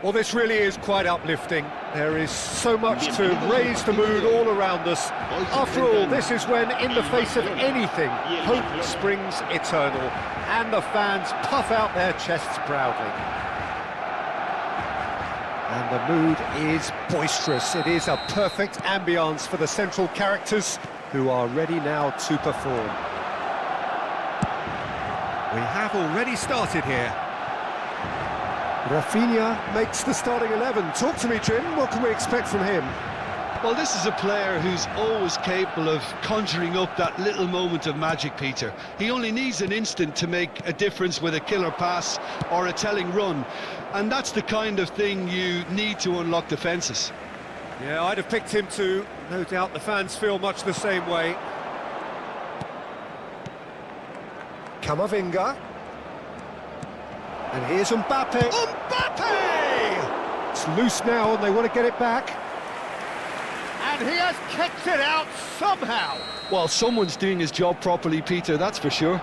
Well, this really is quite uplifting. There is so much to raise the mood all around us. After all, this is when, in the face of anything, hope springs eternal, and the fans puff out their chests proudly. And the mood is boisterous. It is a perfect ambience for the central characters, who are ready now to perform. We have already started here. Rafinha makes the starting 11. Talk to me, Jim. What can we expect from him? Well, this is a player who's always capable of conjuring up that little moment of magic, Peter. He only needs an instant to make a difference with a killer pass or a telling run. And that's the kind of thing you need to unlock defences. Yeah, I'd have picked him too. No doubt the fans feel much the same way. Camavinga. And here's Mbappe. Mbappe! It's loose now and they want to get it back. And he has kicked it out somehow. Well, someone's doing his job properly, Peter, that's for sure.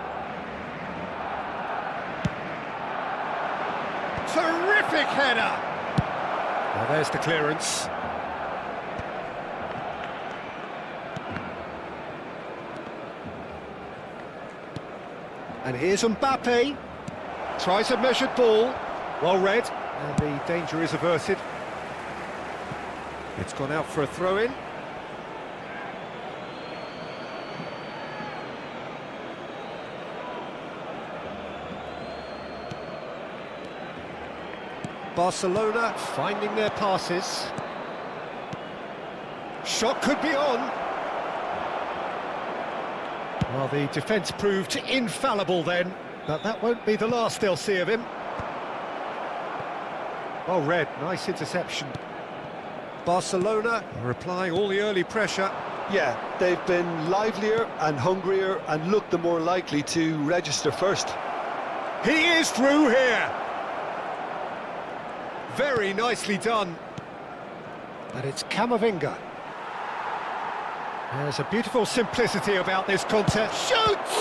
Terrific header. Now there's the clearance. And here's Mbappe. Tries a measured ball. Well read. And the danger is averted. It's gone out for a throw-in. Barcelona finding their passes. Shot could be on. Well, the defence proved infallible then, but that won't be the last they'll see of him. Well read, nice interception. Barcelona are applying all the early pressure. Yeah, they've been livelier and hungrier and looked the more likely to register first. He is through here! Very nicely done. And it's Camavinga. There's a beautiful simplicity about this contest. Shoots!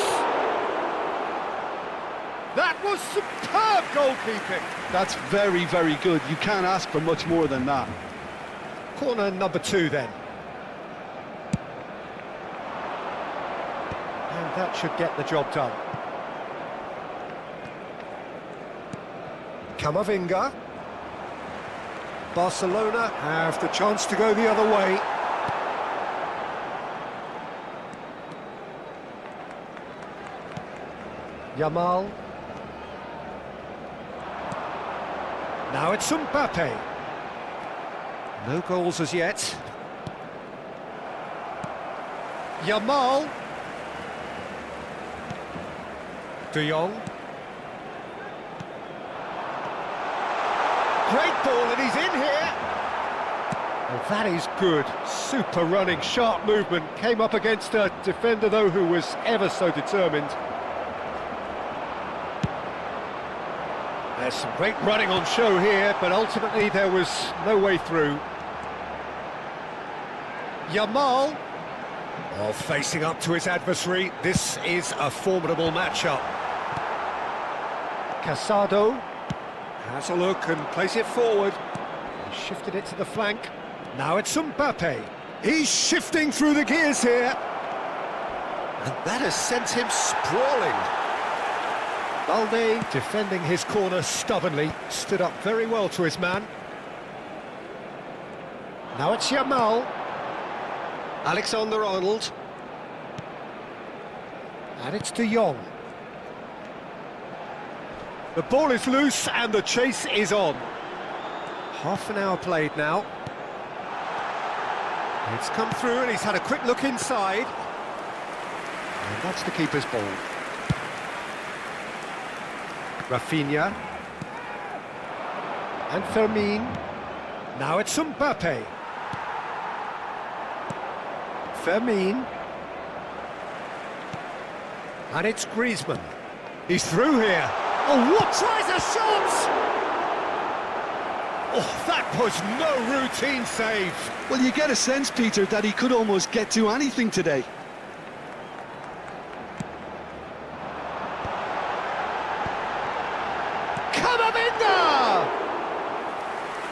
That was superb goalkeeping. That's very, very good. You can't ask for much more than that. Corner number 2 then. And that should get the job done. Camavinga. Barcelona have the chance to go the other way. Yamal. Now it's Mbappe. No goals as yet. Yamal. De Jong. Great ball and he's in here. Well, that is good. Super running, sharp movement. Came up against a defender though who was ever so determined. There's some great running on show here, but ultimately there was no way through. Yamal. Oh, facing up to his adversary. This is a formidable matchup. Casado has a look and plays it forward. He shifted it to the flank. Now it's Mbappe. He's shifting through the gears here. And that has sent him sprawling. Balde, defending his corner stubbornly, stood up very well to his man. Now it's Yamal. Alexander-Arnold. And it's De Jong. The ball is loose and the chase is on. Half an hour played now. It's come through and he's had a quick look inside. And that's the keeper's ball. Rafinha. And Fermin. Now it's Mbappe. Fermin. And it's Griezmann. He's through here. Oh, what? Tries a shot! Oh, that was no routine save. Well, you get a sense, Peter, that he could almost get to anything today.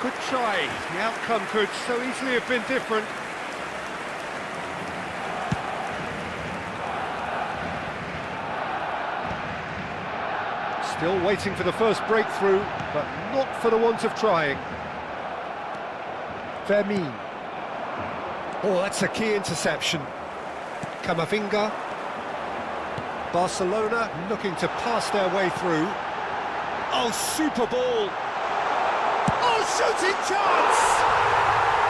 Good try. The outcome could so easily have been different. Still waiting for the first breakthrough, but not for the want of trying. Fermin. Oh, that's a key interception. Camavinga. Barcelona looking to pass their way through. Oh, super ball. Oh, shooting chance!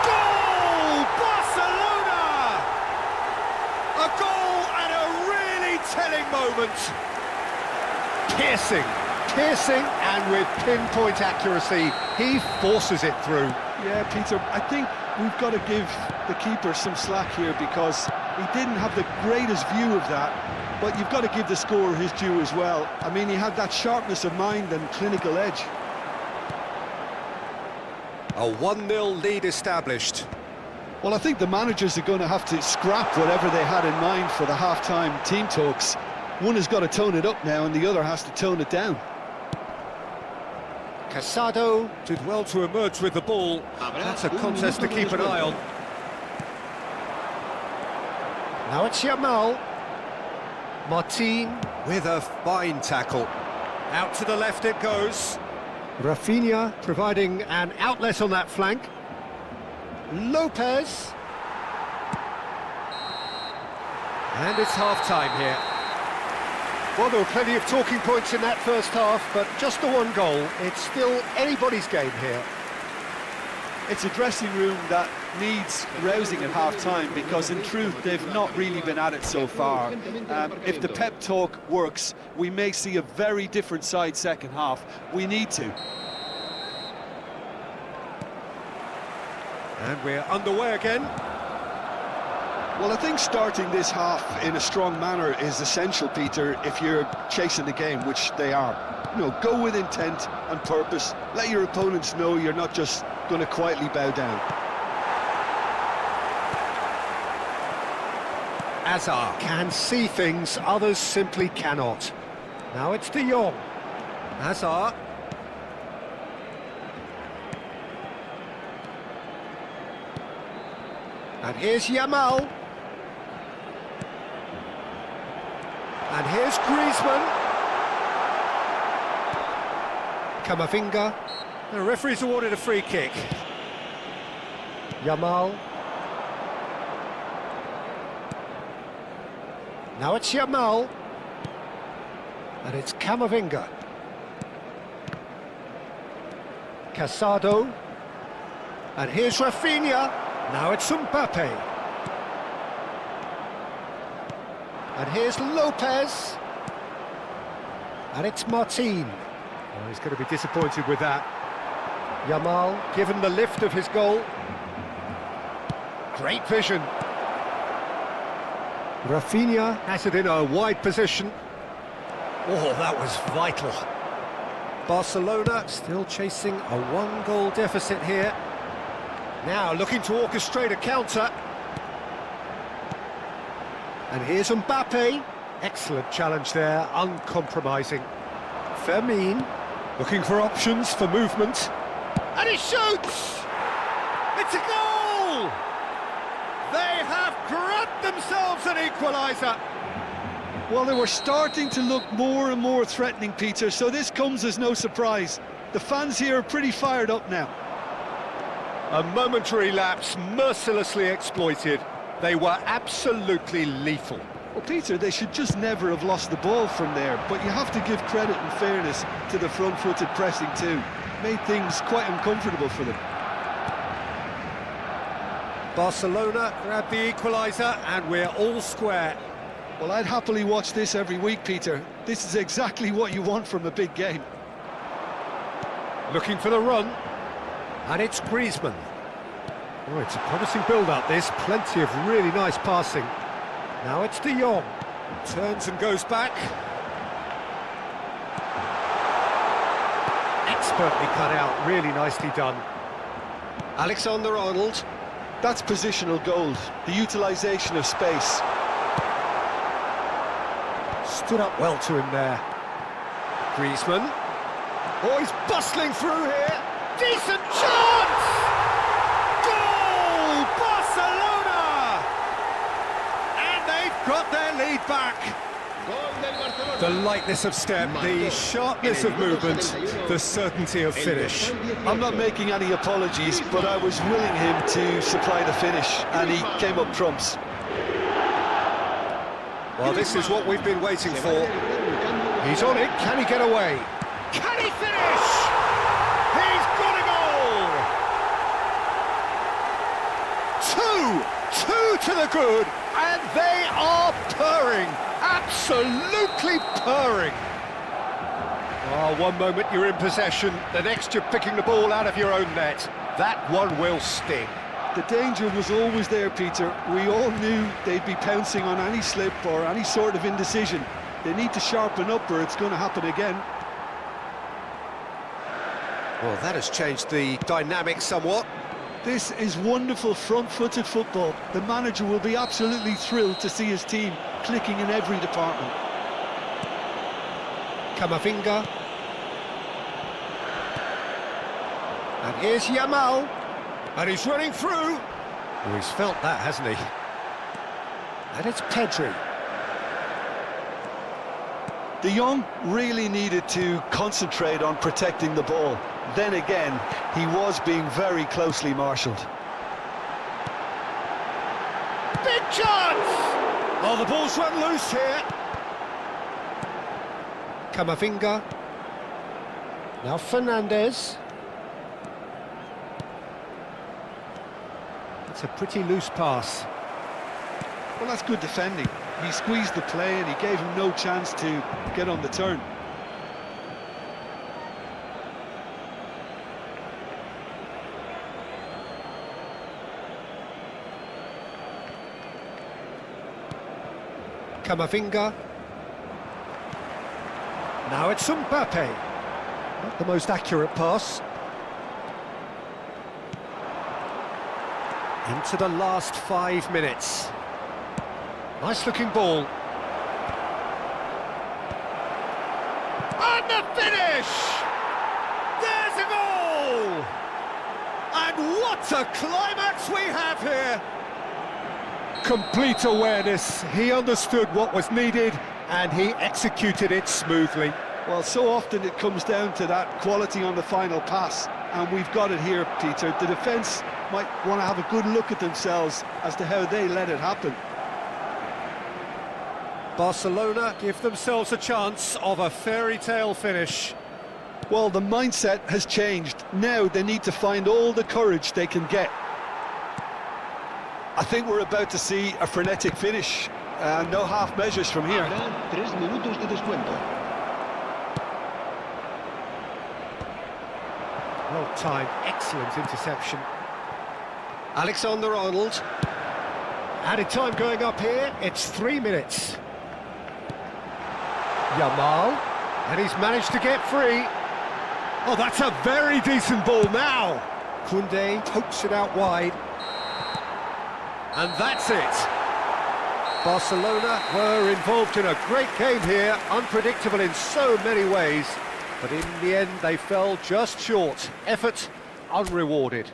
Goal! Barcelona! A goal and a really telling moment. Piercing, and with pinpoint accuracy, he forces it through. Yeah, Peter, I think we've got to give the keeper some slack here because he didn't have the greatest view of that, but you've got to give the scorer his due as well. I mean, he had that sharpness of mind and clinical edge. A 1-0 lead established. Well, I think the managers are going to have to scrap whatever they had in mind for the half-time team talks. One has got to tone it up now and the other has to tone it down. Casado did well to emerge with the ball. That's a contest to keep an eye on. Now it's Yamal. Martin with a fine tackle. Out to the left it goes. Rafinha providing an outlet on that flank. Lopez. And it's half-time here. Well, there were plenty of talking points in that first half, but just the one goal. It's still anybody's game here. It's a dressing room that needs rousing at half-time because, in truth, they've not really been at it so far. If the pep talk works, we may see a very different side second half. We need to. And we're underway again. Well, I think starting this half in a strong manner is essential, Peter, if you're chasing the game, which they are. You know, go with intent and purpose. Let your opponents know you're not just going to quietly bow down. Hazard can see things others simply cannot. Now it's De Jong. Hazard. And here's Yamal. And here's Griezmann. Camavinga. The referee's awarded a free kick. Yamal. Now it's Yamal. And it's Camavinga. Casado. And here's Rafinha. Now it's Mbappe. And here's Lopez. And it's Martin. Oh, he's going to be disappointed with that. Yamal, given the lift of his goal. Great vision. Rafinha has it in a wide position. Oh, that was vital. Barcelona still chasing a 1-goal deficit here. Now looking to orchestrate a counter. And here's Mbappe. Excellent challenge there, uncompromising. Fermin looking for options for movement. And he shoots! It's a goal! They have grabbed themselves an equaliser. Well, they were starting to look more and more threatening, Peter, so this comes as no surprise. The fans here are pretty fired up now. A momentary lapse mercilessly exploited. They were absolutely lethal. Well, Peter, they should just never have lost the ball from there, but you have to give credit and fairness to the front-footed pressing too. Made things quite uncomfortable for them. Barcelona grabbed the equaliser and we're all square. Well, I'd happily watch this every week, Peter. This is exactly what you want from a big game. Looking for the run. And it's Griezmann. Oh, it's a promising build-up, this. Plenty of really nice passing. Now it's De Jong. Turns and goes back. Expertly cut out, really nicely done. Alexander-Arnold. That's positional gold, the utilisation of space. Stood up well to him there. Griezmann. Oh, he's bustling through here. Decent chance! Goal! Barcelona! And they've got their lead back. The lightness of step, the sharpness of movement, the certainty of finish. I'm not making any apologies, but I was willing him to supply the finish, and he came up trumps. Well, this is what we've been waiting for. He's on it. Can he get away? Can he finish? He's got a goal! Two to the good, and they are purring. Absolutely purring. Oh, one moment you're in possession, the next you're picking the ball out of your own net. That one will sting. The danger was always there, Peter. We all knew they'd be pouncing on any slip or any sort of indecision. They need to sharpen up or it's going to happen again. Well, that has changed the dynamic somewhat. This is wonderful front-footed football. The manager will be absolutely thrilled to see his team clicking in every department. Camavinga. And here's Yamal. And he's running through. Oh, he's felt that, hasn't he? And it's Pedri. De Jong really needed to concentrate on protecting the ball. Then again, he was being very closely marshalled. Big chance! Oh, the ball's run loose here. Camavinga. Now Fernandez. It's a pretty loose pass. Well, that's good defending. He squeezed the play and he gave him no chance to get on the turn. Camavinga. Now it's Mbappe. Not the most accurate pass. Into the last 5 minutes. Nice looking ball. And the finish! There's a goal! And what a climax we have here! Complete awareness. He understood what was needed and he executed it smoothly. Well, so often it comes down to that quality on the final pass, and we've got it here, Peter. The defence might want to have a good look at themselves as to how they let it happen. Barcelona give themselves a chance of a fairy tale finish. Well, the mindset has changed. Now they need to find all the courage they can get. I think we're about to see a frenetic finish. No half measures from here. Habrá 3 minutos de descuento. Well timed, excellent interception. Alexander-Arnold. Added time going up here, it's 3 minutes. Yamal, and he's managed to get free. Oh, that's a very decent ball now. Koundé pokes it out wide. And that's it. Barcelona were involved in a great game here, unpredictable in so many ways. But in the end, they fell just short. Effort unrewarded.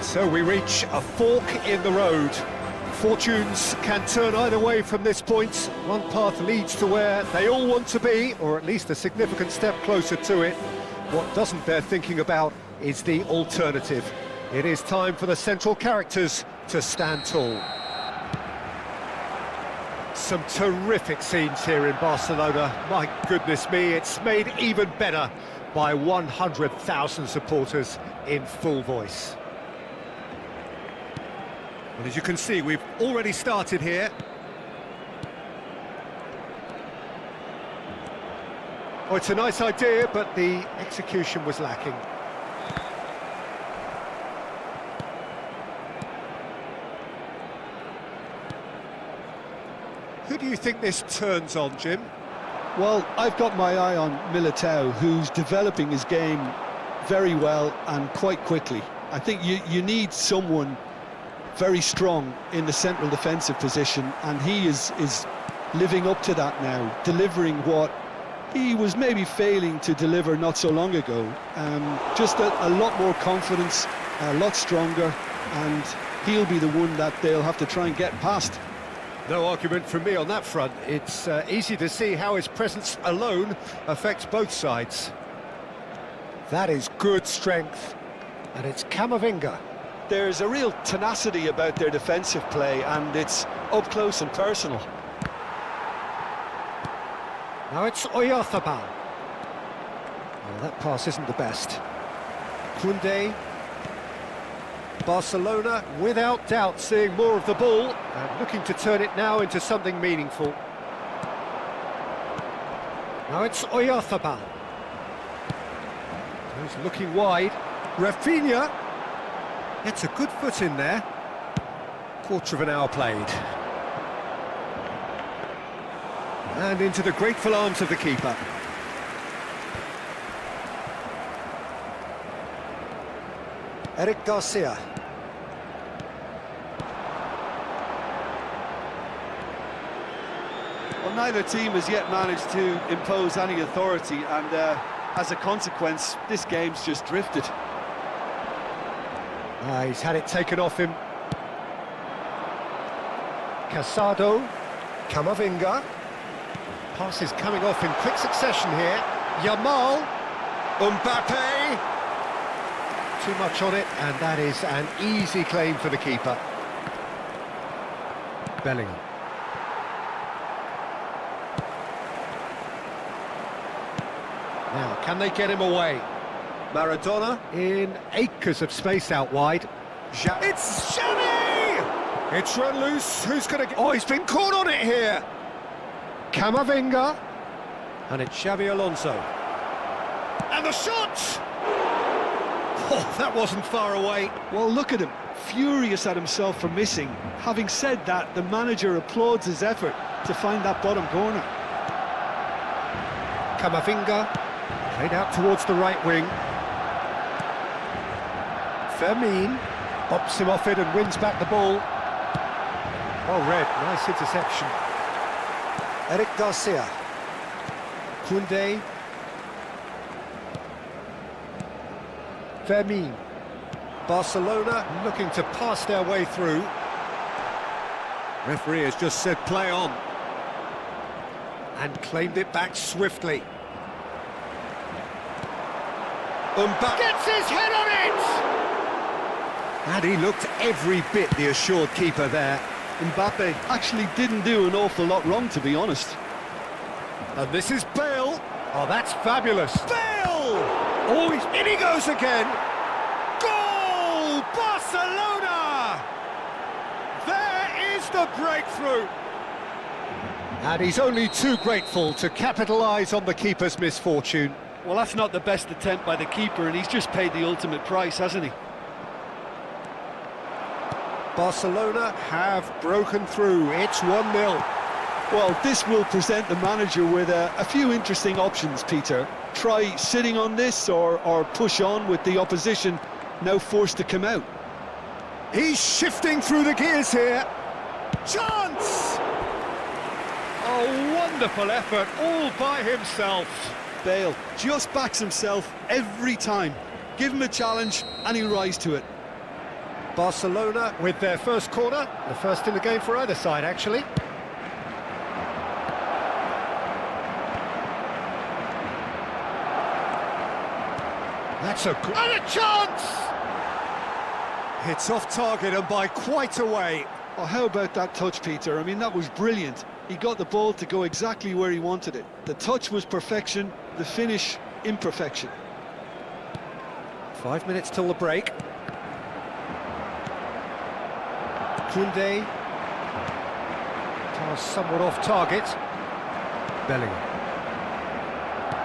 So we reach a fork in the road. Fortunes can turn either way from this point. One path leads to where they all want to be, or at least a significant step closer to it. What doesn't bear thinking about is the alternative. It is time for the central characters to stand tall. Some terrific scenes here in Barcelona. My goodness me, it's made even better by 100,000 supporters in full voice. Well, as you can see, we've already started here. Oh, it's a nice idea, but the execution was lacking. Who do you think this turns on, Jim? Well, I've got my eye on Militao, who's developing his game very well and quite quickly. I think you need someone very strong in the central defensive position, and he is living up to that now, delivering what he was maybe failing to deliver not so long ago. Just a lot more confidence, a lot stronger, and he'll be the one that they'll have to try and get past. No argument from me on that front. It's easy to see how his presence alone affects both sides. That is good strength, and it's Camavinga. There's a real tenacity about their defensive play, and it's up close and personal. Now it's Oyarzabal. Well, that pass isn't the best. Koundé. Barcelona, without doubt, seeing more of the ball and looking to turn it now into something meaningful. Now it's Oyarzabal. He's looking wide. Rafinha gets a good foot in there. Quarter of an hour played. And into the grateful arms of the keeper. Eric Garcia. Well, neither team has yet managed to impose any authority, and as a consequence, this game's just drifted. He's had it taken off him. Casado, Camavinga. Passes coming off in quick succession here. Yamal, Mbappe. Too much on it, and that is an easy claim for the keeper. Bellingham. Now, can they get him away? Maradona in acres of space out wide. It's Xavi! It's run loose. Who's going to get... Oh, he's been caught on it here. Camavinga. And it's Xavi Alonso. And the shot! Oh, that wasn't far away. Well, look at him, furious at himself for missing. Having said that, the manager applauds his effort to find that bottom corner. Camavinga, played out towards the right wing. Fermin bops him off it and wins back the ball. Well read, nice interception. Eric Garcia. Koundé. Fermin. Barcelona looking to pass their way through. Referee has just said play on. And claimed it back swiftly. Mbappe gets his head on it! And he looked every bit the assured keeper there. Mbappe actually didn't do an awful lot wrong, to be honest. And this is Bale. Oh, that's fabulous. Bale! Oh, in he goes again. Goal! Barcelona! There is the breakthrough. And he's only too grateful to capitalise on the keeper's misfortune. Well, that's not the best attempt by the keeper, and he's just paid the ultimate price, hasn't he? Barcelona have broken through. It's 1-0. Well, this will present the manager with a few interesting options, Peter. Try sitting on this or push on with the opposition now forced to come out. He's shifting through the gears here. Chance! A wonderful effort all by himself. Bale just backs himself every time. Give him a challenge and he'll rise to it. Barcelona with their first corner, the first in the game for either side, actually. That's and a chance! It's off target and by quite a way. Oh, how about that touch, Peter? I mean, that was brilliant. He got the ball to go exactly where he wanted it. The touch was perfection, the finish, imperfection. 5 minutes till the break. Koundé. Pass somewhat off target. Bellingham.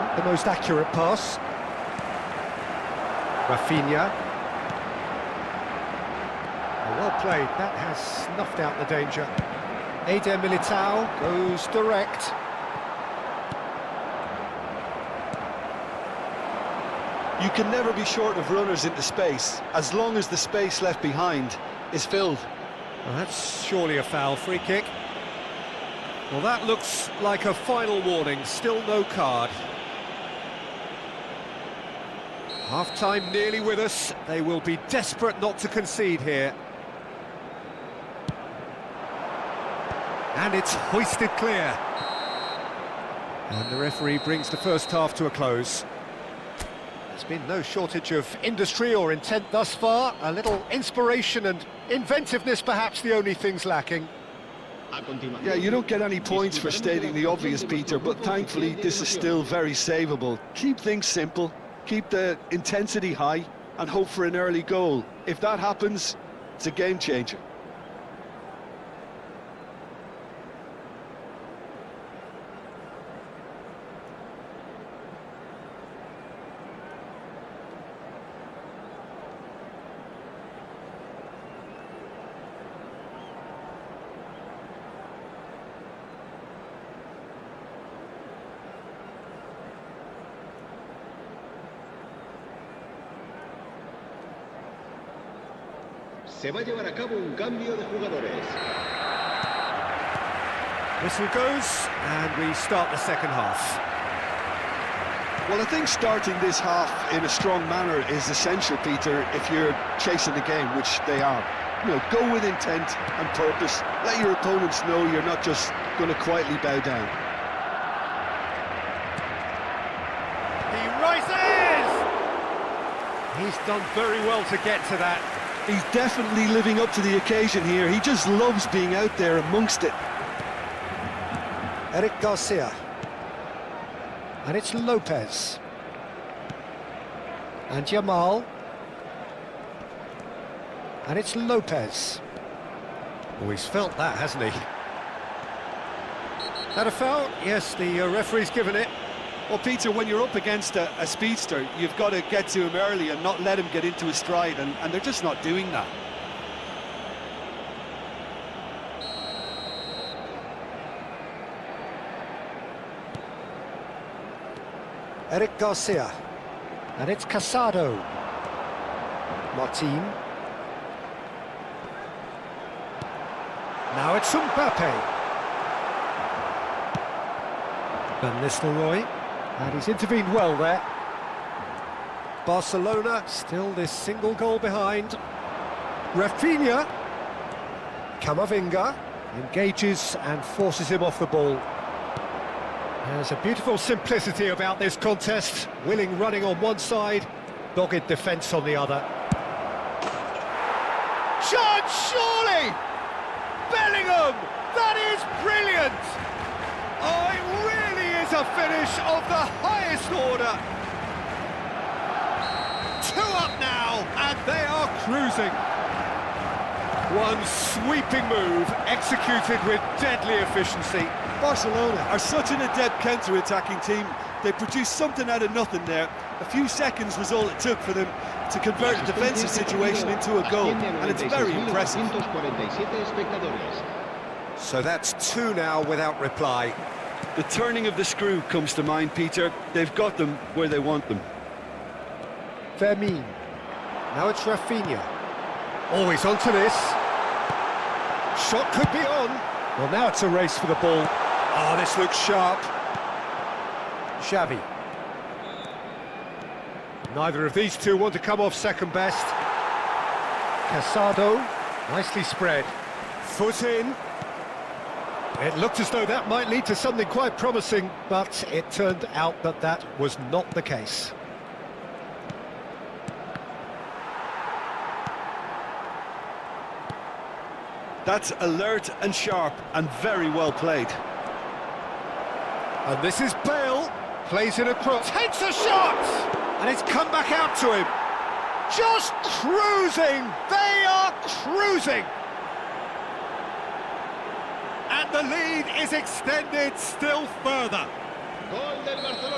Not the most accurate pass. Rafinha. Well played, that has snuffed out the danger. Eder Militao goes direct. You can never be short of runners into space, as long as the space left behind is filled. Well, that's surely a foul. Free kick. Well, that looks like a final warning, still no card. Half-time nearly with us, they will be desperate not to concede here. And it's hoisted clear. And the referee brings the first half to a close. There's been no shortage of industry or intent thus far. A little inspiration and inventiveness, perhaps the only things lacking. Yeah, you don't get any points for stating the obvious, Peter, but thankfully this is still very savable. Keep things simple, keep the intensity high, and hope for an early goal. If that happens, it's a game changer. Se va a llevar a cabo un cambio de jugadores. Whistle goes, and we start the second half. Well, I think starting this half in a strong manner is essential, Peter, if you're chasing the game, which they are. You know, go with intent and purpose. Let your opponents know you're not just going to quietly bow down. He rises! He's done very well to get to that. He's definitely living up to the occasion here. He just loves being out there amongst it. Eric Garcia. And it's Lopez. And Jamal. And it's Lopez. Oh, he's felt that, hasn't he? That a foul? Yes, the referee's given it. Well, Peter, when you're up against a speedster, you've got to get to him early and not let him get into his stride, and they're just not doing that. Eric Garcia. And it's Casado. Martin. Now it's Mbappe. Van Nistelrooy. And he's intervened well there. Barcelona still this single goal behind. Rafinha. Camavinga engages and forces him off the ball. There's a beautiful simplicity about this contest. Willing running on one side, dogged defence on the other. Chance, surely! Bellingham! That is brilliant! Oh, it really is a finish of the highest order. 2 up now, and they are cruising. One sweeping move, executed with deadly efficiency. Barcelona are such an adept counter-attacking team. They produced something out of nothing there. A few seconds was all it took for them to convert a defensive situation into a goal, and it's very impressive. So that's 2 now without reply. The turning of the screw comes to mind, Peter. They've got them where they want them. Fermin. Now it's Rafinha. Always onto this. Shot could be on. Well, now it's a race for the ball. Oh, this looks sharp. Xavi. Neither of these two want to come off second best. Casado, nicely spread. Foot in. It looked as though that might lead to something quite promising, but it turned out that that was not the case. That's alert and sharp and very well played. And this is Bale, plays it across, takes a shot! And it's come back out to him. Just cruising! They are cruising! And the lead is extended still further.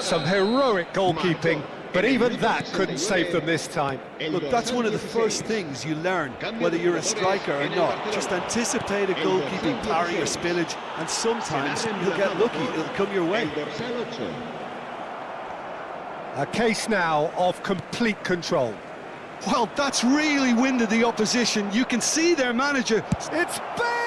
Some heroic goalkeeping, but even that couldn't save them this time. Look, that's one of the first things you learn, whether you're a striker or not. Just anticipate a goalkeeping parry or spillage, and sometimes you'll get lucky, it'll come your way. A case now of complete control. Well, that's really winded the opposition. You can see their manager. It's Bale!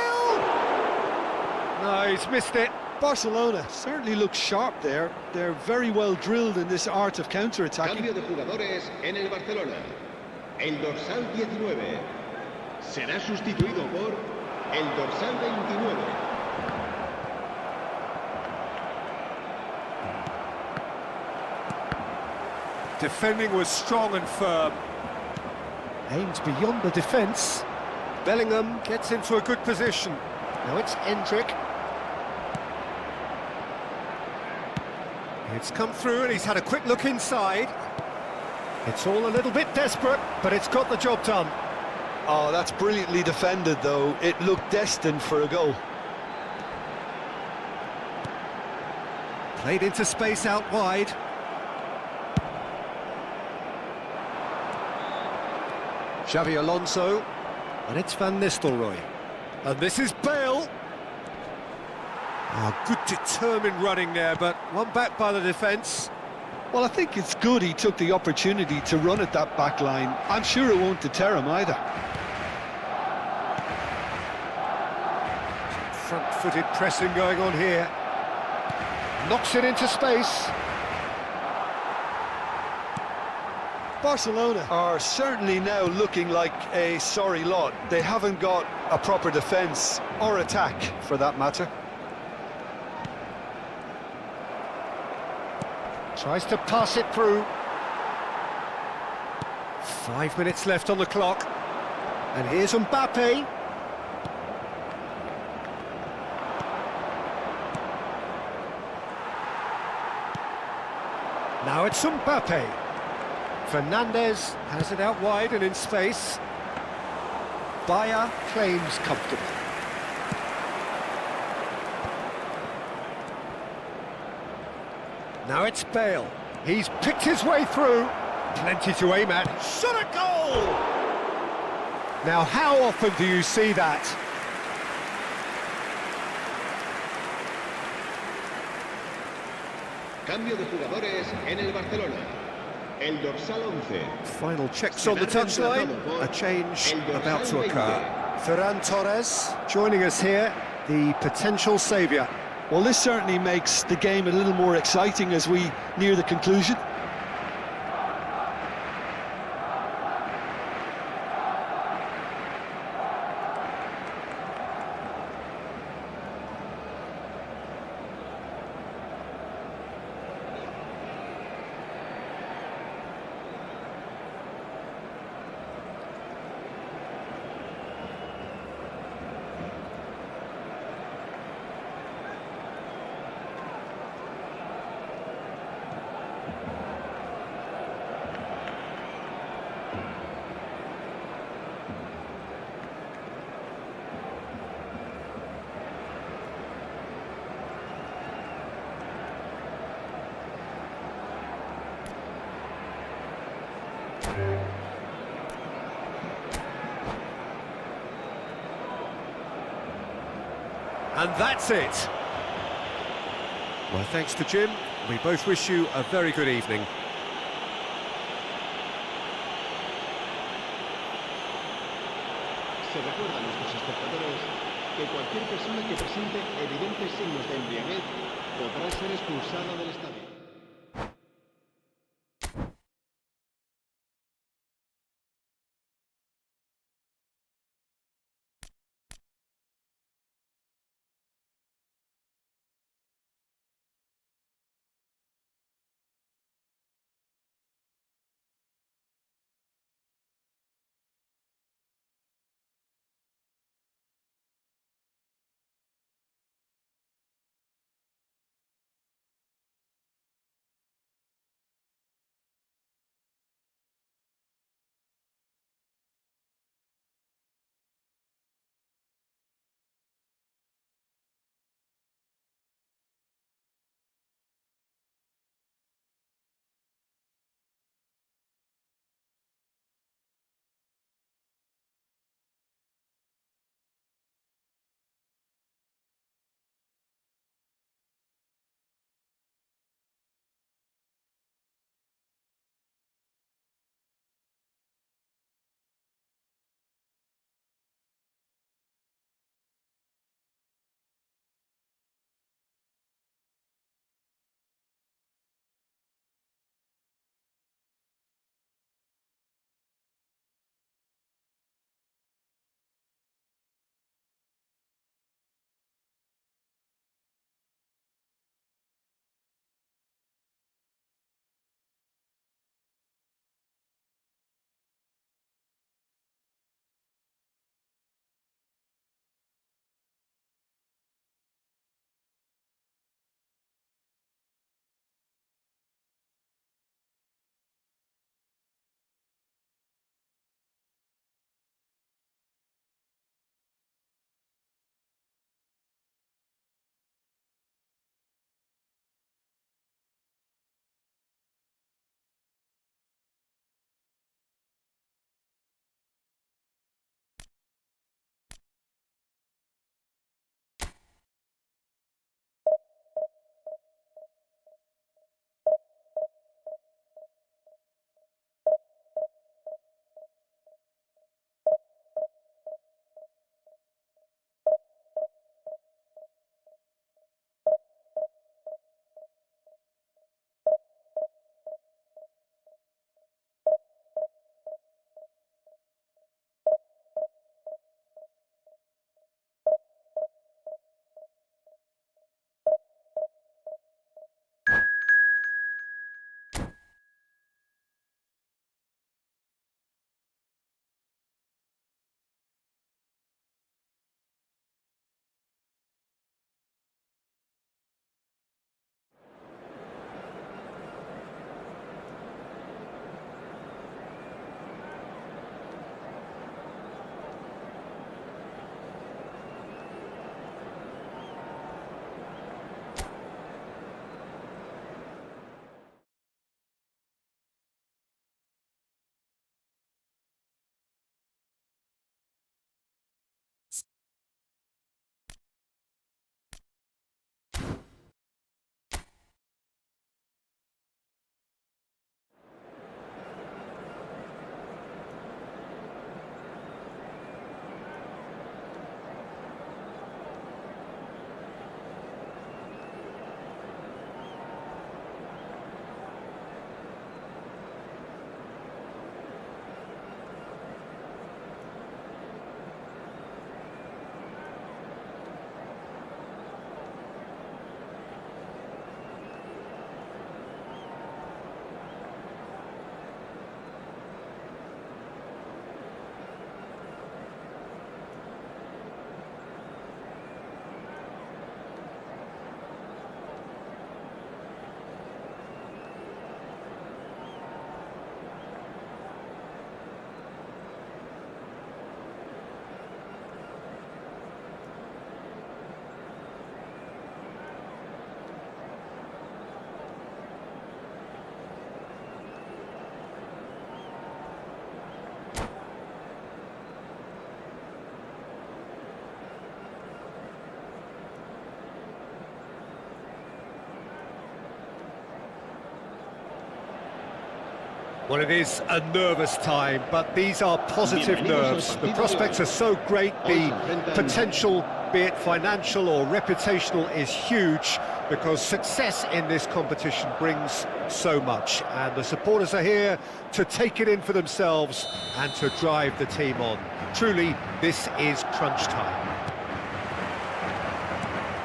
No, he's missed it. Barcelona certainly looks sharp there. They're very well drilled in this art of counter-attacking. Cambio de jugadores en el Barcelona. El dorsal 19 será sustituido por el dorsal 29. Defending was strong and firm. Aimed beyond the defence. Bellingham gets into a good position. Now it's Endrick. It's come through and he's had a quick look inside. It's all a little bit desperate, but it's got the job done. Oh, that's brilliantly defended, though. It looked destined for a goal. Played into space out wide. Xavi Alonso, and it's Van Nistelrooy. And this is Bale. Oh, good determined running there, but one back by the defence. Well, I think it's good he took the opportunity to run at that back line. I'm sure it won't deter him either. Front-footed pressing going on here. Knocks it into space. Barcelona are certainly now looking like a sorry lot. They haven't got a proper defence, or attack, for that matter. Tries to pass it through. 5 minutes left on the clock. And here's Mbappe. Now it's Mbappe. Fernandez has it out wide and in space. Bayer claims comfortable. Now it's Bale. He's picked his way through. Plenty to aim at. Shot a goal! Now, how often do you see that? Cambio de jugadores en el Barcelona. El dorsal 11. Final checks on the touchline. A change about to occur. Ferran Torres joining us here, the potential saviour. Well, this certainly makes the game a little more exciting as we near the conclusion. And that's it. Well, thanks to Jim. We both wish you a very good evening. Se recuerda a nuestros espectadores que cualquier persona que presente evidentes signos de embriaguez podrá ser expulsada del estadio. Well, it is a nervous time, but these are positive nerves. The prospects are so great, the potential, be it financial or reputational, is huge, because success in this competition brings so much, and the supporters are here to take it in for themselves and to drive the team on. Truly, this is crunch time.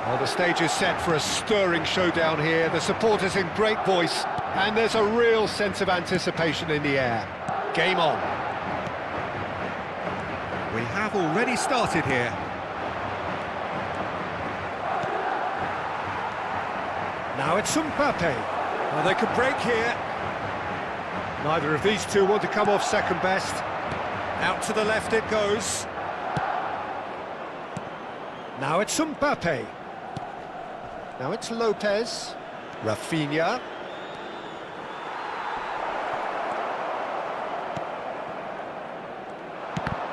Well, the stage is set for a stirring showdown here. The supporters in great voice, and there's a real sense of anticipation in the air. Game on. We have already started here. Now it's Mbappe. Well, they could break here. Neither of these two want to come off second best. Out to the left it goes. Now it's Mbappe. Now it's Lopez. Rafinha.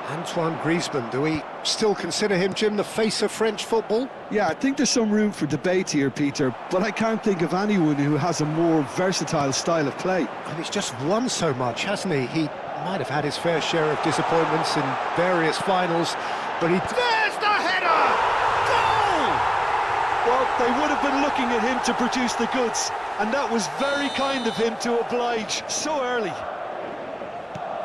Antoine Griezmann, do we still consider him, Jim, the face of French football? Yeah, I think there's some room for debate here, Peter, but I can't think of anyone who has a more versatile style of play. And he's just won so much, hasn't he? He might have had his fair share of disappointments in various finals, but there's the header! Goal! Well, they would have been looking at him to produce the goods, and that was very kind of him to oblige so early.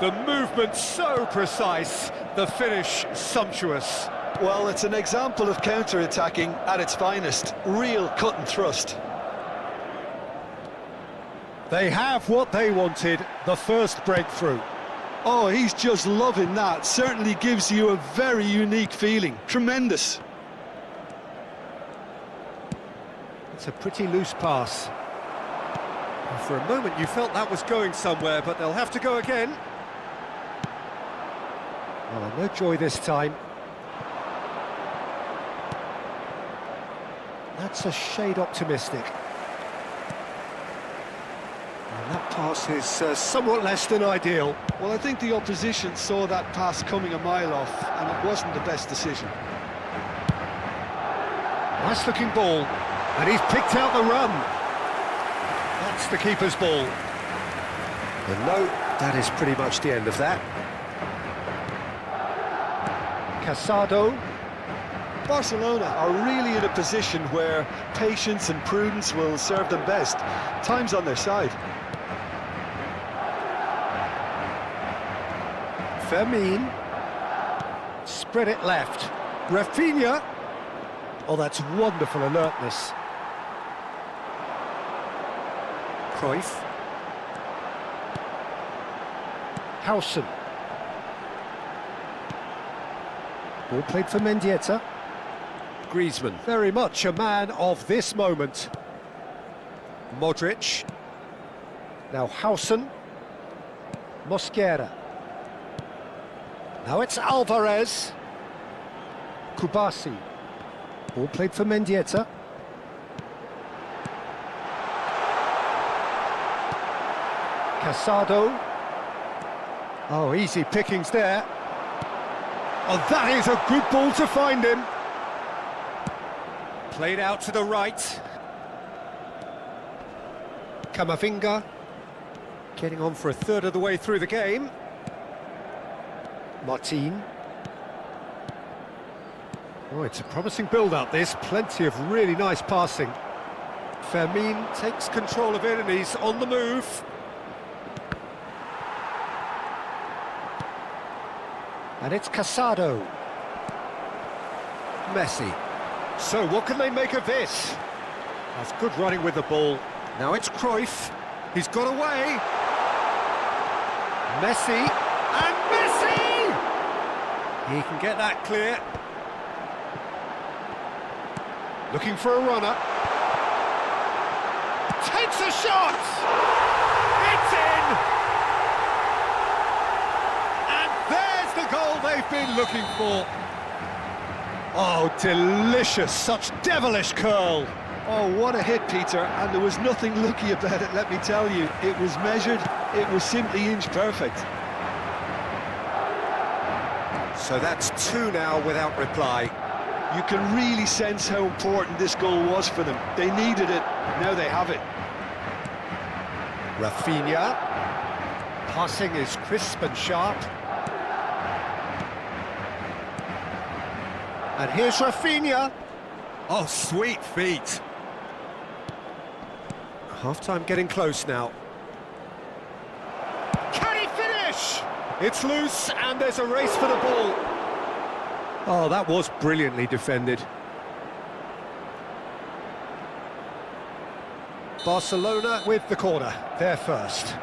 The movement so precise, the finish sumptuous. Well, it's an example of counter-attacking at its finest. Real cut and thrust. They have what they wanted, the first breakthrough. Oh, he's just loving that. Certainly gives you a very unique feeling. Tremendous. It's a pretty loose pass. And for a moment you felt that was going somewhere, but they'll have to go again. Oh, no joy this time. That's a shade optimistic. And that pass is somewhat less than ideal. Well, I think the opposition saw that pass coming a mile off, and it wasn't the best decision. Nice looking ball, and he's picked out the run. That's the keeper's ball. And no, that is pretty much the end of that. Casado. Barcelona are really in a position where patience and prudence will serve them best. Time's on their side. Fermin. Spread it left. Rafinha. Oh, that's wonderful alertness. Cruyff. Howson. Ball played for Mendieta. Griezmann, very much a man of this moment. Modric. Now Howson. Mosquera. Now it's Alvarez. Kubasi. Ball played for Mendieta. Casado. Oh, easy pickings there. Oh, that is a good ball to find him. Played out to the right. Camavinga. Getting on for a third of the way through the game. Martin. Oh, it's a promising build-up, this. Plenty of really nice passing. Fermin takes control of it and he's on the move. And it's Casado. Messi. So what can they make of this? That's good running with the ball. Now it's Cruyff. He's got away. Messi. And Messi! He can get that clear. Looking for a runner. Takes a shot! It's in! The goal they've been looking for. Oh, delicious, such devilish curl. Oh, what a hit, Peter, and there was nothing lucky about it, let me tell you. It was measured, it was simply inch perfect. So that's two now without reply. You can really sense how important this goal was for them. They needed it, now they have it. Rafinha. Passing is crisp and sharp. And here's Rafinha. Oh, sweet feet. Half-time getting close now. Can he finish? It's loose, and there's a race for the ball. Oh, that was brilliantly defended. Barcelona with the corner, they're first.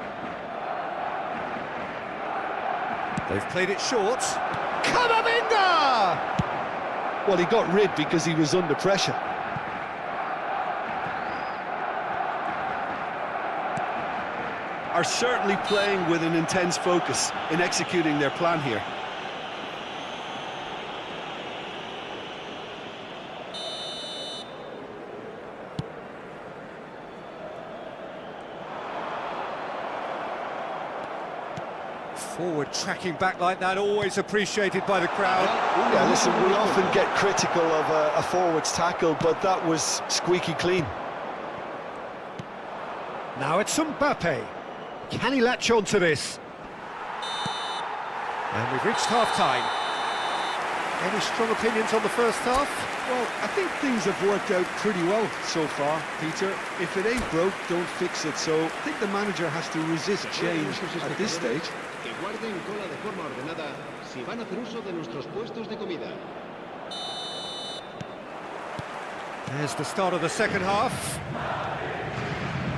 They've played it short. Camavinga! Well, he got rid because he was under pressure. Are certainly playing with an intense focus in executing their plan here. Forward tracking back like that, always appreciated by the crowd. Yeah, listen, we often get critical of a forward's tackle, but that was squeaky clean. Now it's Mbappe. Can he latch on to this? And we've reached half-time. Any strong opinions on the first half? Well, I think things have worked out pretty well so far, Peter. If it ain't broke, don't fix it. So I think the manager has to resist change at this stage. Que guarden cola de forma ordenada si van a hacer uso de nuestros puestos de comida. There's the start of the second half.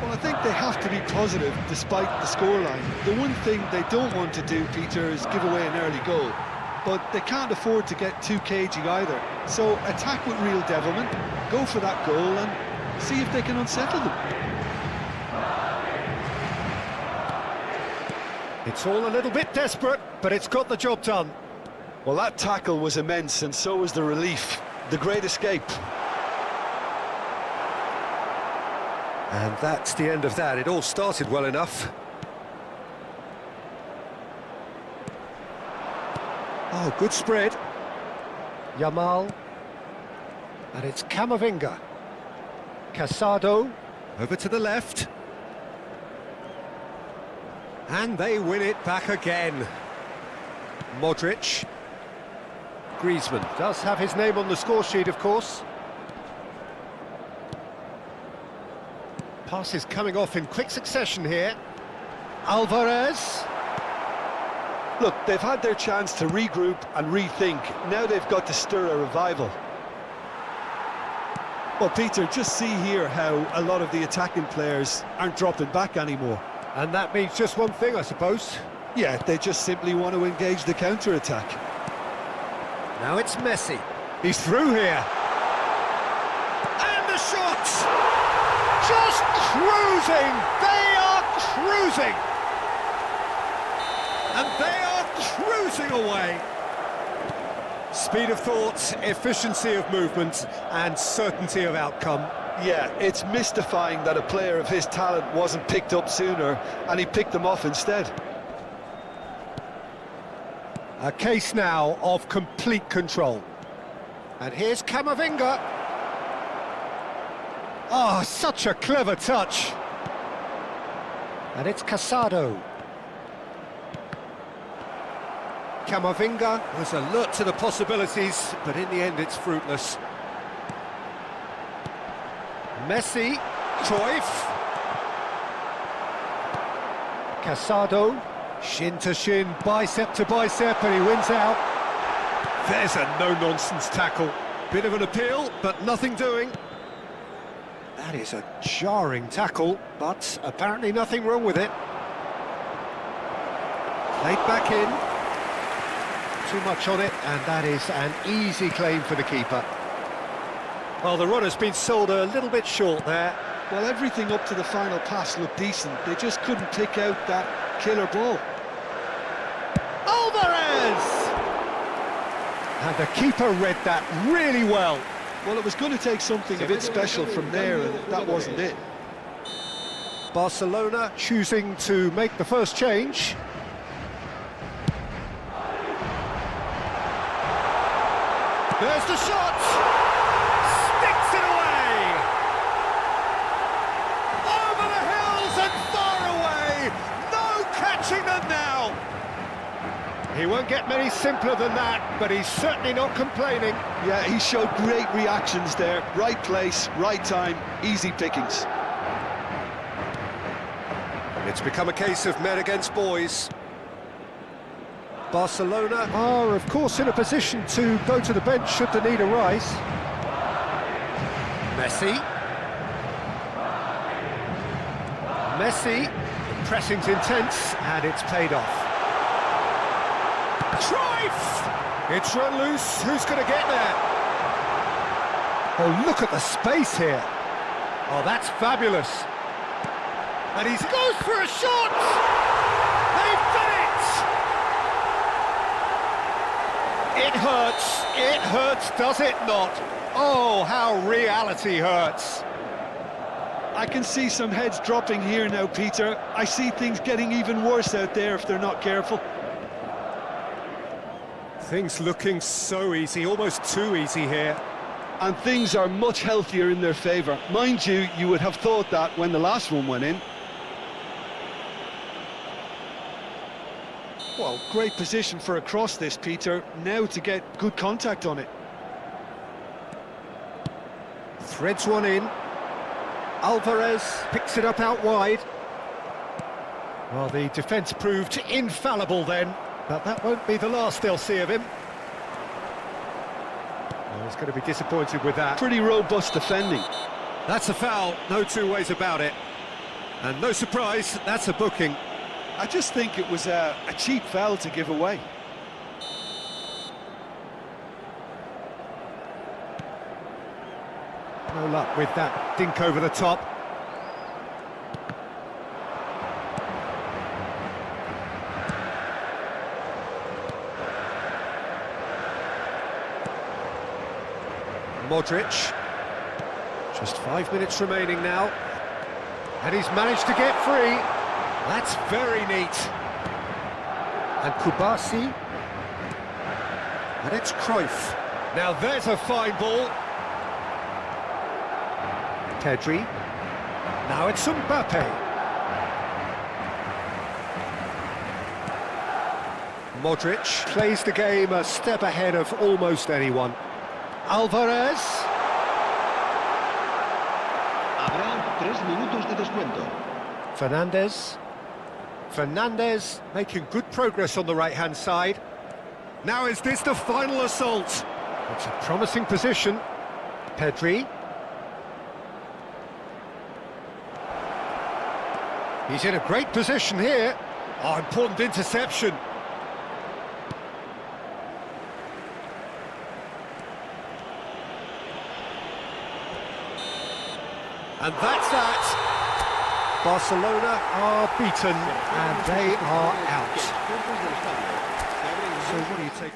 Well, I think they have to be positive despite the scoreline. The one thing they don't want to do, Peter, is give away an early goal. But they can't afford to get too cagey either. So attack with real devilment, go for that goal and see if they can unsettle them. It's all a little bit desperate, but it's got the job done. Well, that tackle was immense, and so was the relief. The great escape. And that's the end of that. It all started well enough. Oh, good spread. Yamal. And it's Camavinga. Casado. Over to the left. And they win it back again. Modric. Griezmann does have his name on the score sheet, of course. Passes coming off in quick succession here. Alvarez. Look, they've had their chance to regroup and rethink. Now they've got to stir a revival. Well, Peter, just see here how a lot of the attacking players aren't dropping back anymore. And that means just one thing, I suppose. Yeah, they just simply want to engage the counter-attack. Now it's Messi. He's through here. And the shot! Just cruising! They are cruising! And they are cruising away! Speed of thought, efficiency of movement, and certainty of outcome. Yeah, it's mystifying that a player of his talent wasn't picked up sooner, and he picked them off instead. A case now of complete control. And here's Camavinga. Oh, such a clever touch. And it's Casado. Camavinga was alert to the possibilities, but in the end it's fruitless. Messi, Cruyff. Casado, shin to shin, bicep to bicep, and he wins out. There's a no-nonsense tackle. Bit of an appeal, but nothing doing. That is a jarring tackle, but apparently nothing wrong with it. Played back in. Too much on it, and that is an easy claim for the keeper. Well, the run has been sold a little bit short there. Well, everything up to the final pass looked decent. They just couldn't pick out that killer ball. Alvarez! And the keeper read that really well. Well, it was going to take something a bit special from there, and that wasn't it. Barcelona choosing to make the first change. There's the shot! Sticks it away! Over the hills and far away! No catching the He won't get many simpler than that, but he's certainly not complaining. Yeah, he showed great reactions there. Right place, right time, easy pickings. It's become a case of men against boys. Barcelona are, of course, in a position to go to the bench should the need arise. Messi, the pressing's intense, and it's paid off. Cruyff! It's run loose, who's going to get there? Oh, look at the space here. Oh, that's fabulous. And he goes for a shot! They've done it! It hurts, does it not? Oh, how reality hurts. I can see some heads dropping here now, Peter. I see things getting even worse out there if they're not careful. Things looking so easy, almost too easy here. And things are much healthier in their favour. Mind you, you would have thought that when the last one went in. Well, great position for a cross this, Peter. Now to get good contact on it. Threads one in. Alvarez picks it up out wide. Well, the defence proved infallible then, but that won't be the last they'll see of him. Well, he's going to be disappointed with that. Pretty robust defending. That's a foul, no two ways about it. And no surprise, that's a booking. I just think it was a cheap foul to give away. No luck with that dink over the top. Modric. Just 5 minutes remaining now. And he's managed to get free. That's very neat. And Kubasi. And it's Cruyff. Now there's a fine ball. Pedri. Now it's Mbappe. Modric plays the game a step ahead of almost anyone. Alvarez. Habrá 3 minutos de descuento. Fernandez making good progress on the right-hand side. Now is this the final assault? It's a promising position. Pedri. He's in a great position here. Oh, important interception. And that's that. Barcelona are beaten and they are out. So what do you take?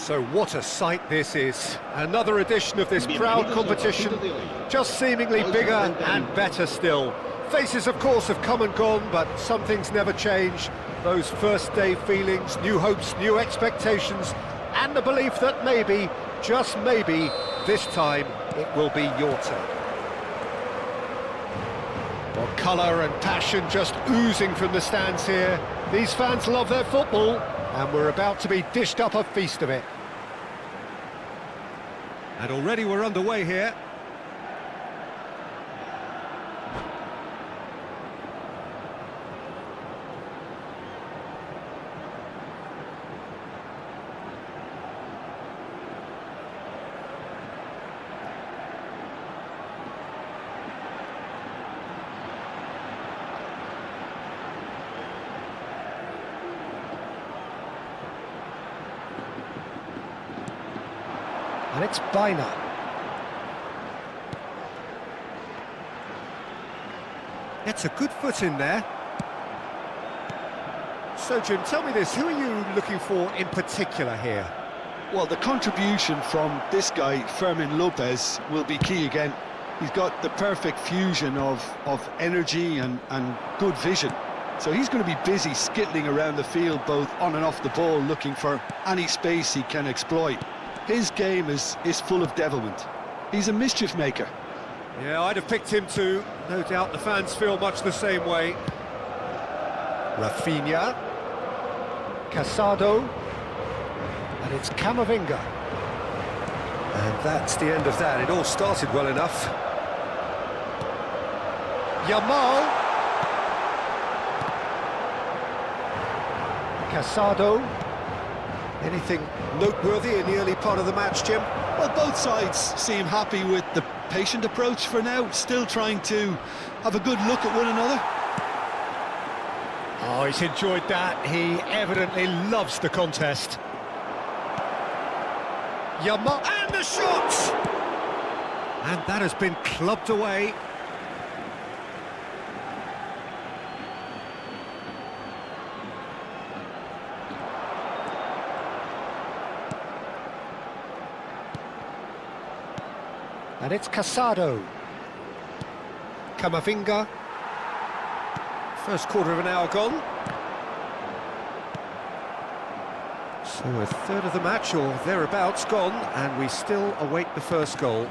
So what a sight this is. Another edition of this proud competition, just seemingly bigger and better still. Faces, of course, have come and gone, but some things never change. Those first day feelings, new hopes, new expectations, and the belief that maybe, just maybe, this time it will be your turn. Well, colour and passion just oozing from the stands here. These fans love their football, and we're about to be dished up a feast of it. And already we're underway here. And it's Bina. Gets a good foot in there. So, Jim, tell me this, who are you looking for in particular here? Well, the contribution from this guy, Fermin Lopez, will be key again. He's got the perfect fusion of energy and good vision. So he's going to be busy skittling around the field, both on and off the ball, looking for any space he can exploit. His game is full of devilment. He's a mischief maker. Yeah, I'd have picked him too. No doubt the fans feel much the same way. Rafinha. Casado. And it's Camavinga. And that's the end of that. It all started well enough. Yamal. Casado. Anything noteworthy in the early part of the match, Jim? Well, both sides seem happy with the patient approach for now, still trying to have a good look at one another. Oh, he's enjoyed that. He evidently loves the contest. Yamal, and the shot! And that has been clubbed away. And it's Casado. Camavinga. First quarter of an hour gone. So a third of the match, or thereabouts, gone, and we still await the first goal.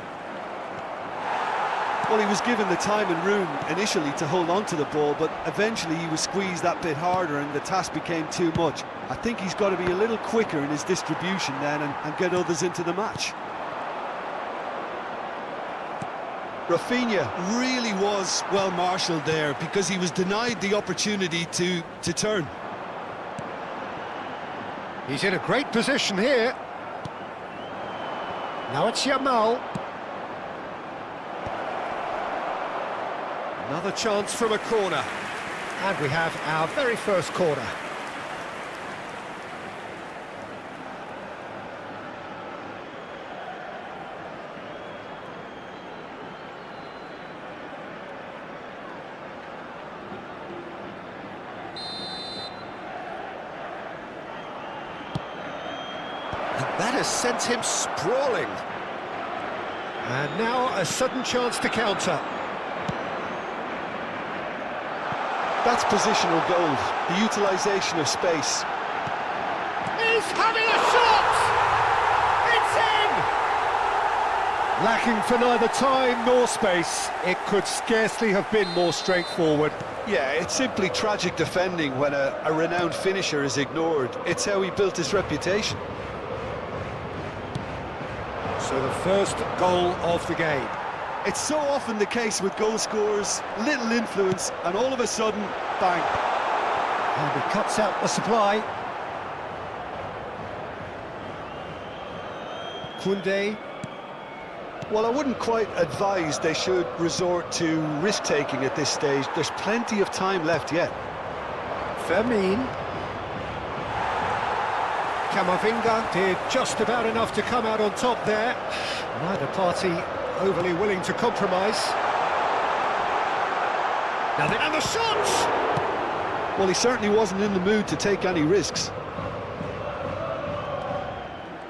Well, he was given the time and room initially to hold on to the ball, but eventually he was squeezed that bit harder and the task became too much. I think he's got to be a little quicker in his distribution then and get others into the match. Rafinha really was well marshalled there because he was denied the opportunity to turn. He's in a great position here. Now it's Yamal. Another chance from a corner. And we have our very first corner. That has sent him sprawling. And now a sudden chance to counter. That's positional gold, the utilisation of space. He's having a shot! It's in! Lacking for neither time nor space, it could scarcely have been more straightforward. Yeah, it's simply tragic defending when a renowned finisher is ignored. It's how he built his reputation. So the first goal of the game. It's so often the case with goal scorers, little influence, and all of a sudden, bang. And he cuts out the supply. Koundé. Well, I wouldn't quite advise they should resort to risk-taking at this stage. There's plenty of time left yet. Fermin. Camavinga did just about enough to come out on top there. Neither party overly willing to compromise. And the shot! Well, he certainly wasn't in the mood to take any risks.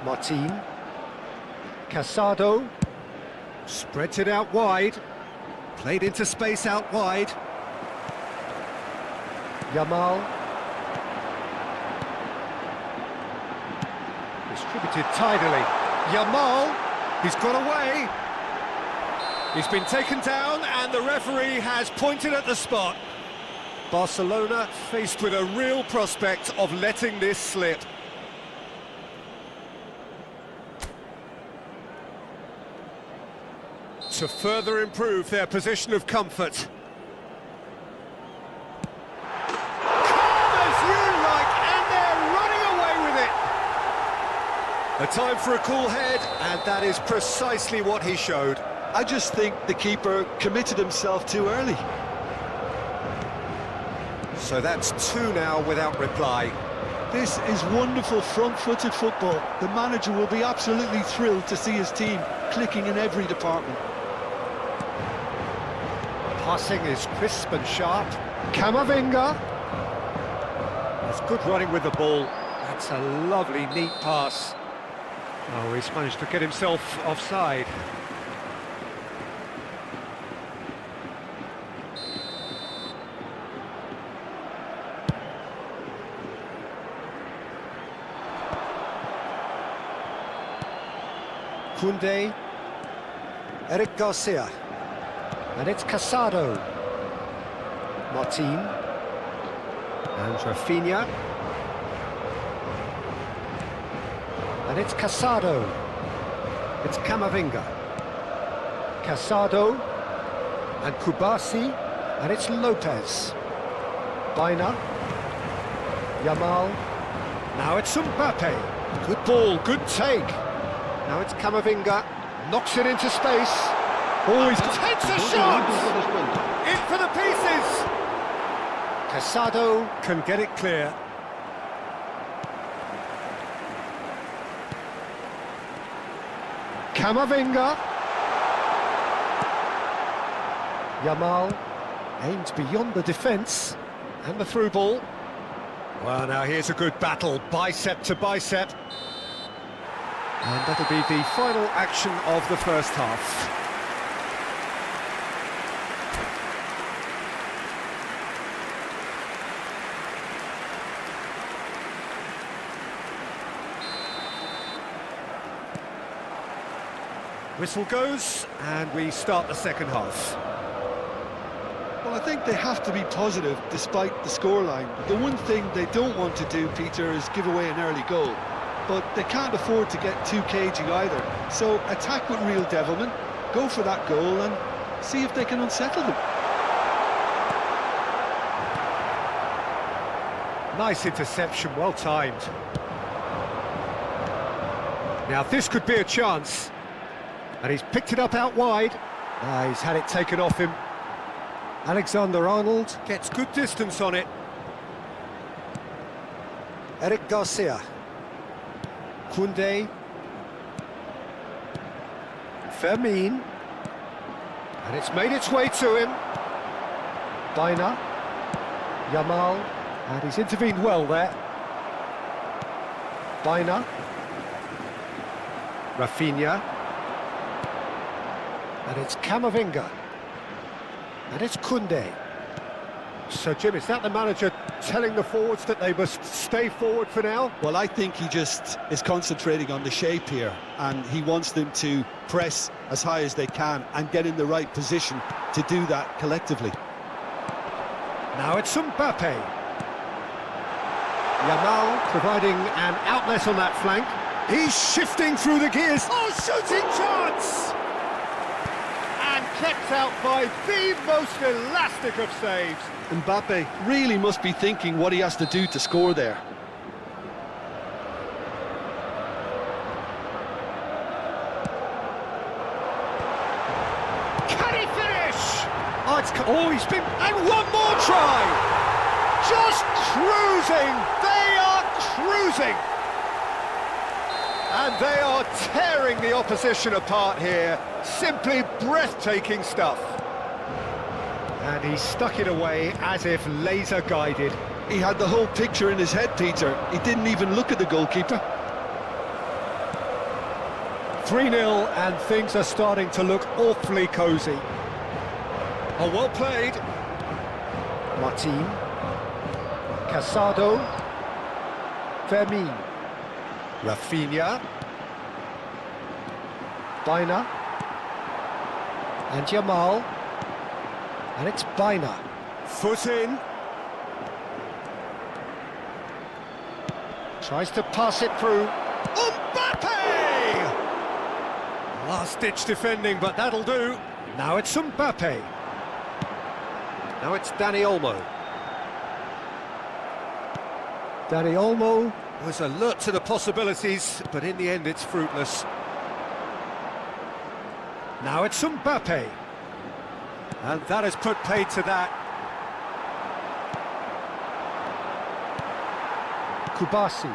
Martin. Casado. Spreads it out wide. Played into space out wide. Yamal. Distributed tidily. Yamal. He's got away. He's been taken down and the referee has pointed at the spot. Barcelona faced with a real prospect of letting this slip. To further improve their position of comfort. Calm as you like, and they're running away with it. A time for a cool head, and that is precisely what he showed. I just think the keeper committed himself too early. So that's 2 now without reply. This is wonderful front-footed football. The manager will be absolutely thrilled to see his team clicking in every department. Passing is crisp and sharp. Camavinga. That's good running with the ball. That's a lovely, neat pass. Oh, he's managed to get himself offside. Koundé. Eric Garcia. And it's Casado. Martin. And Rafinha. And it's Casado. It's Camavinga. Casado. And Kubasi. And it's Lopez. Baina. Yamal. Now it's Mbappe. Good ball, good take. Now it's Camavinga. Knocks it into space. Oh, he takes a shot! In for the pieces! Casado can get it clear. Camavinga. Yamal aims beyond the defence. And the through ball. Well, now here's a good battle, bicep to bicep. And that'll be the final action of the first half. Whistle goes, and we start the second half. Well, I think they have to be positive despite the scoreline. The one thing they don't want to do, Peter, is give away an early goal. But they can't afford to get too cagey either. So attack with real devilment, go for that goal and see if they can unsettle them. Nice interception, well timed. Now this could be a chance. And he's picked it up out wide. He's had it taken off him. Alexander-Arnold gets good distance on it. Eric Garcia. Koundé. Fermin. And it's made its way to him. Baina. Yamal. And he's intervened well there. Baina. Rafinha. And it's Camavinga. And it's Koundé. So, Jim, is that the manager telling the forwards that they must stay forward for now? Well, I think he just is concentrating on the shape here, and he wants them to press as high as they can and get in the right position to do that collectively. Now it's Mbappe. Yamal providing an outlet on that flank. He's shifting through the gears. Oh, shooting chance! And kept out by the most elastic of saves. Mbappe really must be thinking what he has to do to score there. Can he finish? Oh, he's been... And one more try! Just cruising! They are cruising! And they are tearing the opposition apart here. Simply breathtaking stuff. And he stuck it away as if laser-guided. He had the whole picture in his head, Peter. He didn't even look at the goalkeeper. 3-0, and things are starting to look awfully cosy. Oh, well played. Martin. Casado. Fermin. Rafinha. Baina. And Jamal. And it's Baina. Foot in. Tries to pass it through. Mbappe! Last-ditch defending, but that'll do. Now it's Mbappe. Now it's Dani Olmo. Dani Olmo was alert to the possibilities, but in the end it's fruitless. Now it's Mbappe. And that has put paid to that. Kubasi.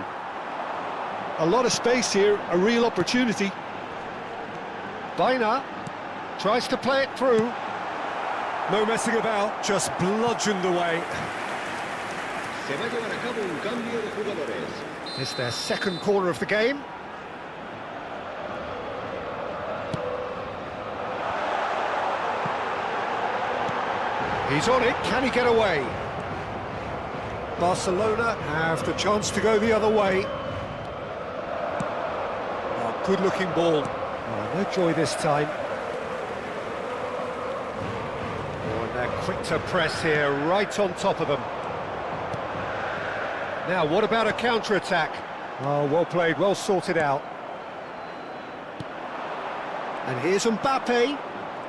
A lot of space here, a real opportunity. Baina tries to play it through. No messing about, just bludgeoned away. Se va a llevar a cabo un cambio de jugadores. It's their second corner of the game. He's on it, can he get away? Barcelona have the chance to go the other way. Oh, good-looking ball. Oh, no joy this time. Oh, and they're quick to press here, right on top of them. Now, what about a counter-attack? Oh, well played, well sorted out. And here's Mbappe.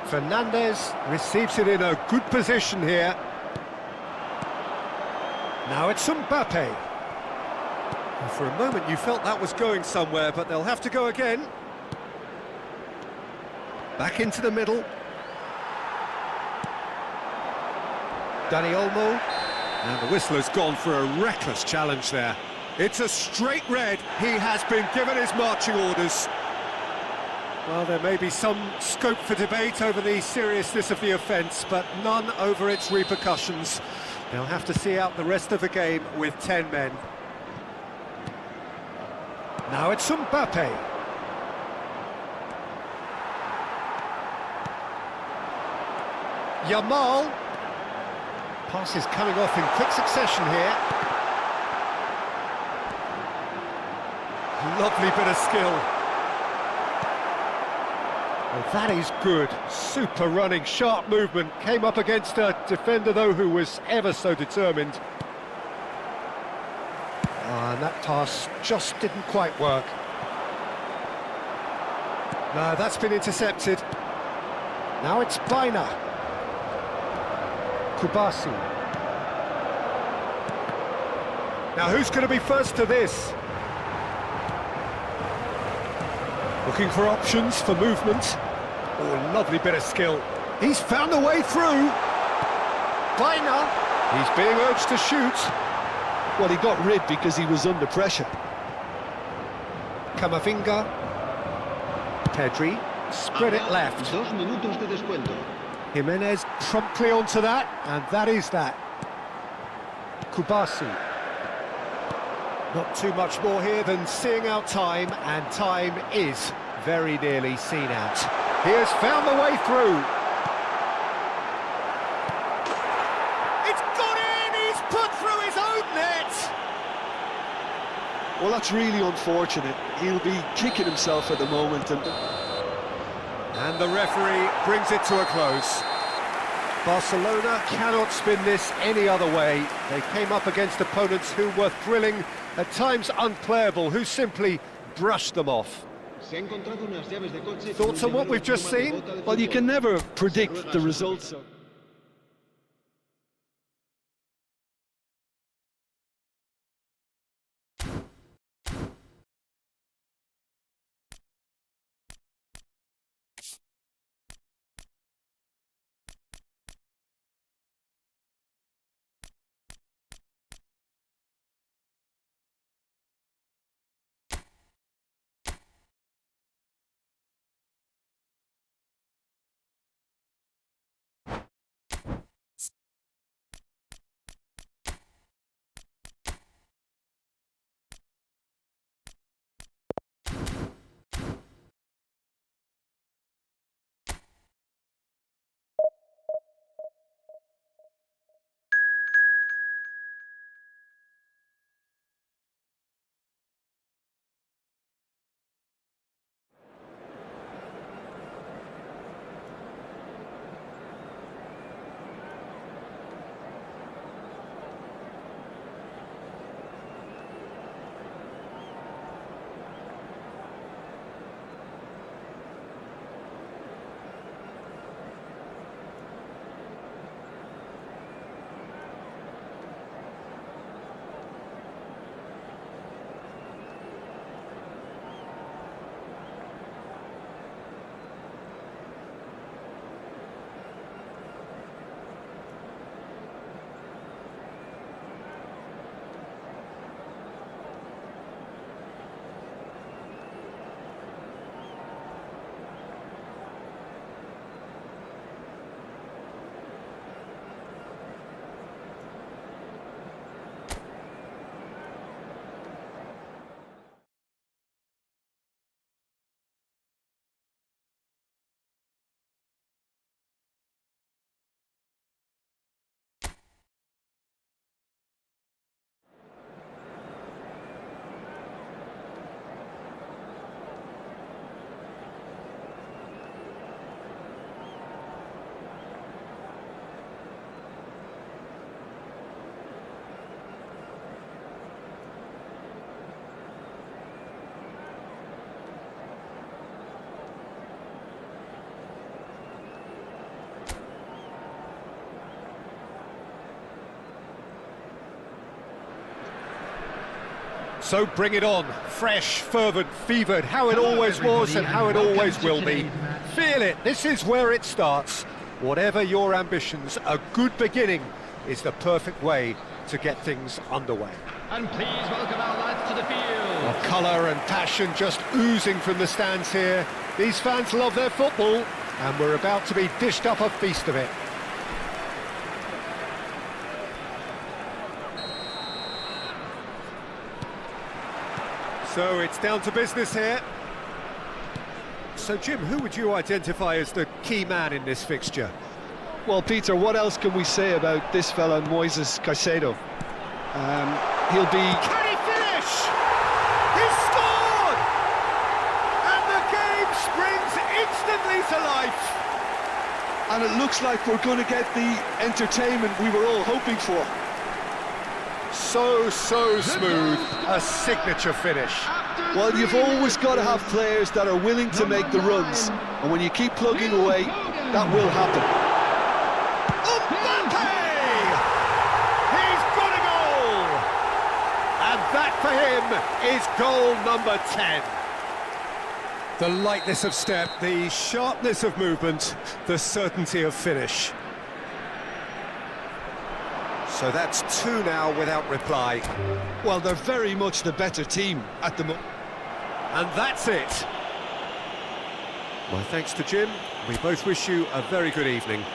Fernandez receives it in a good position here. Now it's Mbappe. And for a moment you felt that was going somewhere, but they'll have to go again. Back into the middle. Dani Olmo. And the whistle has gone for a reckless challenge there. It's a straight red. He has been given his marching orders. Well, there may be some scope for debate over the seriousness of the offence, but none over its repercussions. They'll have to see out the rest of the game with 10 men. Now it's Mbappe. Jamal. Pass is coming off in quick succession here. Lovely bit of skill. Well, that is good. Super running, sharp movement. Came up against a defender, though, who was ever so determined. And that pass just didn't quite work. No, that's been intercepted. Now it's Baina. Kubasi. Now, who's going to be first to this? Looking for options for movement. Oh, lovely bit of skill. He's found a way through. Baina. He's being urged to shoot. Well, he got rid because he was under pressure. Camavinga. Pedri. Spread it left. 2 minutos de descuento. Jimenez promptly onto that, and that is that. Kubasi. Not too much more here than seeing out time, and time is very nearly seen out. He has found the way through. It's got in! He's put through his own net! Well, that's really unfortunate. He'll be kicking himself at the moment. And the referee brings it to a close. Barcelona cannot spin this any other way. They came up against opponents who were thrilling, at times unplayable, who simply brushed them off. Thoughts on what we've just seen? Well, you can never predict the results of So bring it on, fresh, fervent, fevered, how it always was and how it always will be. Feel it, this is where it starts. Whatever your ambitions, a good beginning is the perfect way to get things underway. And please welcome our lads to the field. Well, colour and passion just oozing from the stands here. These fans love their football, and we're about to be dished up a feast of it. So it's down to business here. So Jim, who would you identify as the key man in this fixture? Well, Peter, what else can we say about this fella, Moises Caicedo? He'll be... Can he finish? He's scored! And the game springs instantly to life. And it looks like we're going to get the entertainment we were all hoping for. So smooth, a signature finish. Well, you've always got to have players that are willing to make the runs, and when you keep plugging away, that will happen. Mbappe! He's got a goal! And that for him is goal number 10. The lightness of step, the sharpness of movement, the certainty of finish. So that's 2 now without reply. Well, they're very much the better team at the moment. And that's it. My thanks to Jim. We both wish you a very good evening.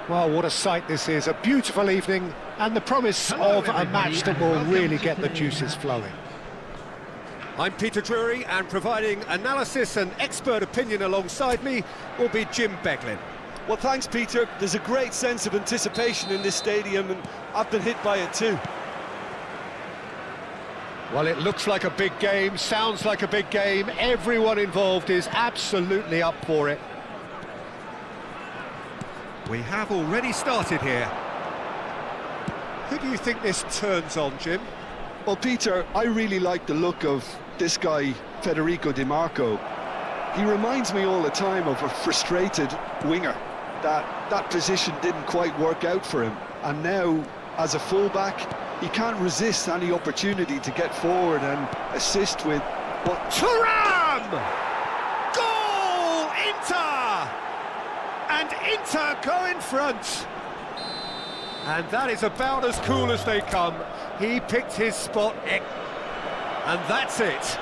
Well, what a sight this is, a beautiful evening and the promise of a match that will really get the juices flowing. I'm Peter Drury, and providing analysis and expert opinion alongside me will be Jim Beglin. Well, thanks, Peter. There's a great sense of anticipation in this stadium, and I've been hit by it too. Well, it looks like a big game, sounds like a big game. Everyone involved is absolutely up for it. We have already started here. Who do you think this turns on, Jim? Well, Peter, I really like the look of this guy, Federico Di Marco. He reminds me all the time of a frustrated winger. That position didn't quite work out for him. And now, as a fullback, he can't resist any opportunity to get forward and assist with what... Thuram! Goal! Inter! And Inter go in front. And that is about as cool as they come. He picked his spot, and that's it.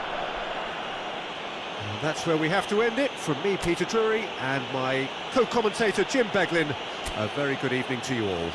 And that's where we have to end it. From me, Peter Drury, and my co-commentator, Jim Beglin, a very good evening to you all.